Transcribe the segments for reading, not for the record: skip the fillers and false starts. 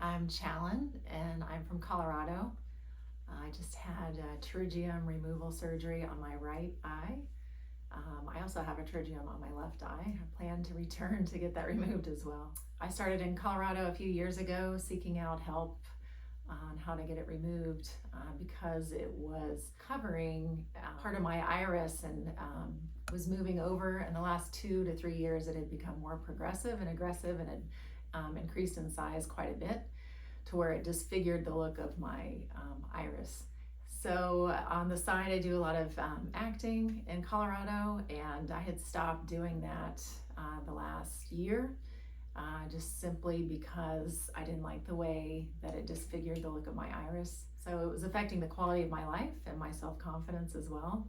I'm Challen, and I'm from Colorado. I just had pterygium removal surgery on my right eye. I also have a pterygium on my left eye. I plan to return to get that removed as well. I started in Colorado a few years ago seeking out help on how to get it removed because it was covering part of my iris and was moving over. In the last 2 to 3 years, it had become more progressive and aggressive and had increased in size quite a bit to where it disfigured the look of my iris. So on the side, I do a lot of acting in Colorado, and I had stopped doing that the last year. Just simply because I didn't like the way that it disfigured the look of my iris. So it was affecting the quality of my life and my self-confidence as well.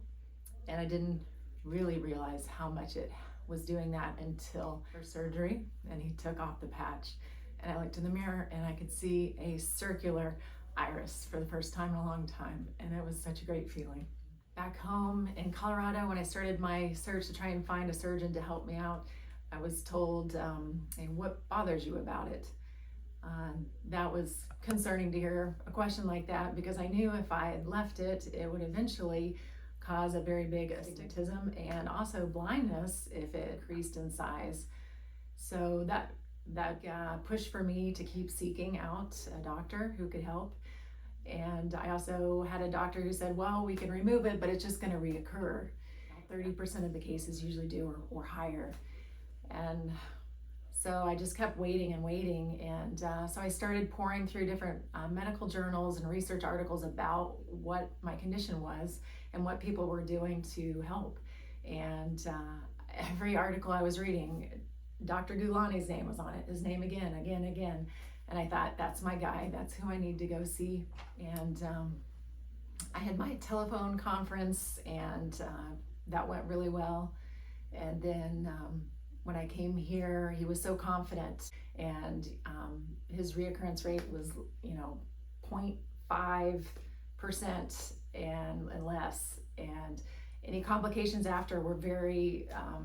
And I didn't really realize how much it was doing that until her surgery, and he took off the patch. And I looked in the mirror and I could see a circular iris for the first time in a long time. And it was such a great feeling. Back home in Colorado, when I started my search to try and find a surgeon to help me out, I was told, hey, what bothers you about it? That was concerning to hear a question like that, because I knew if I had left it, it would eventually cause a very big astigmatism and also blindness if it increased in size. So that pushed for me to keep seeking out a doctor who could help. And I also had a doctor who said, well, we can remove it, but it's just going to reoccur. 30% of the cases usually do, or higher. And so I just kept waiting and waiting. And so I started pouring through different medical journals and research articles about what my condition was and what people were doing to help. And every article I was reading, Dr. Gulani's name was on it, his name again. And I thought, that's my guy, that's who I need to go see. And I had my telephone conference, and that went really well. And then when I came here, he was so confident, and his reoccurrence rate was, 0.5% and less. And any complications after were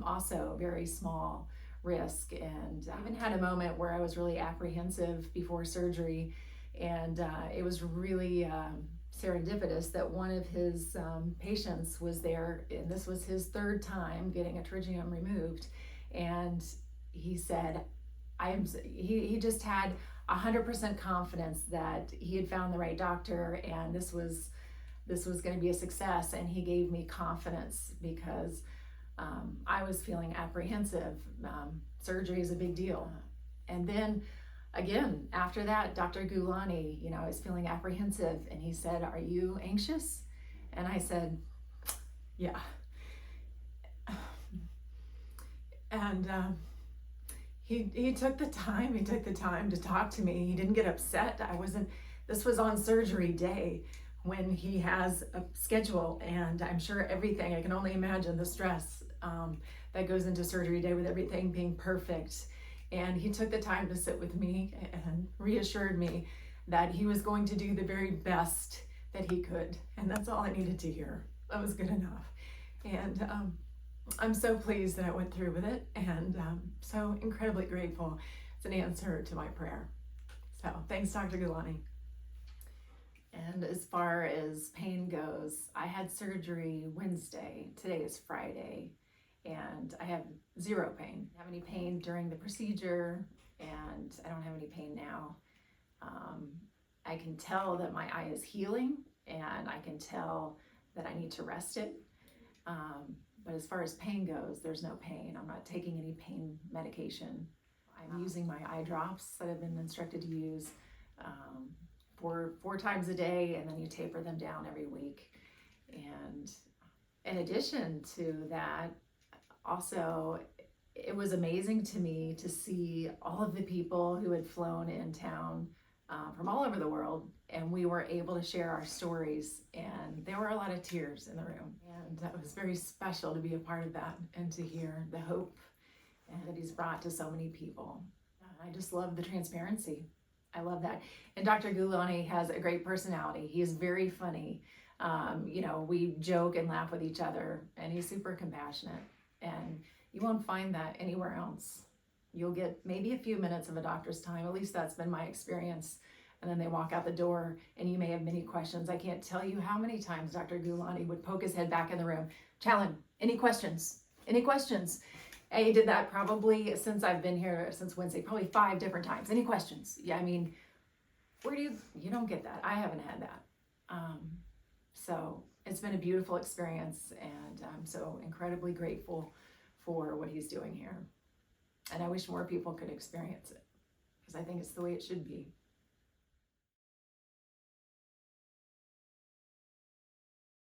also very small risk. And I even had a moment where I was really apprehensive before surgery, and it was really serendipitous that one of his patients was there, and this was his third time getting a pterygium removed. And he said, he just had 100% confidence that he had found the right doctor, and this was going to be a success. And he gave me confidence because I was feeling apprehensive. Surgery is a big deal. And then again, after that, Dr. Gulani, is feeling apprehensive, and he said, are you anxious? And I said, yeah. And he took the time to talk to me. He didn't get upset. This was on surgery day when he has a schedule, and I'm sure everything, I can only imagine the stress that goes into surgery day with everything being perfect. And he took the time to sit with me and reassured me that he was going to do the very best that he could. And that's all I needed to hear. That was good enough. And I'm so pleased that I went through with it, and so incredibly grateful. It's an answer to my prayer. So thanks, Dr. Gulani. And as far as pain goes, I had surgery Wednesday. Today is Friday, and I have zero pain. I don't have any pain during the procedure, and I don't have any pain now. I can tell that my eye is healing, and I can tell that I need to rest it. But as far as pain goes, there's no pain. I'm not taking any pain medication. I'm using my eye drops that I've been instructed to use four times a day, and then you taper them down every week. And in addition to that, also, it was amazing to me to see all of the people who had flown in town from all over the world, and we were able to share our stories, and there were a lot of tears in the room, and that was very special to be a part of that and to hear the hope that he's brought to so many people. I just love the transparency. I love that. And Dr. Gulani has a great personality. He is very funny. We joke and laugh with each other, and he's super compassionate, and you won't find that anywhere else. You'll get maybe a few minutes of a doctor's time, at least that's been my experience. And then they walk out the door and you may have many questions. I can't tell you how many times Dr. Gulani would poke his head back in the room. Challen, any questions? Any questions? And he did that probably since I've been here, since Wednesday, probably 5 different times. Any questions? Yeah, I mean, where do you don't get that. I haven't had that. So it's been a beautiful experience, and I'm so incredibly grateful for what he's doing here. And I wish more people could experience it, because I think it's the way it should be.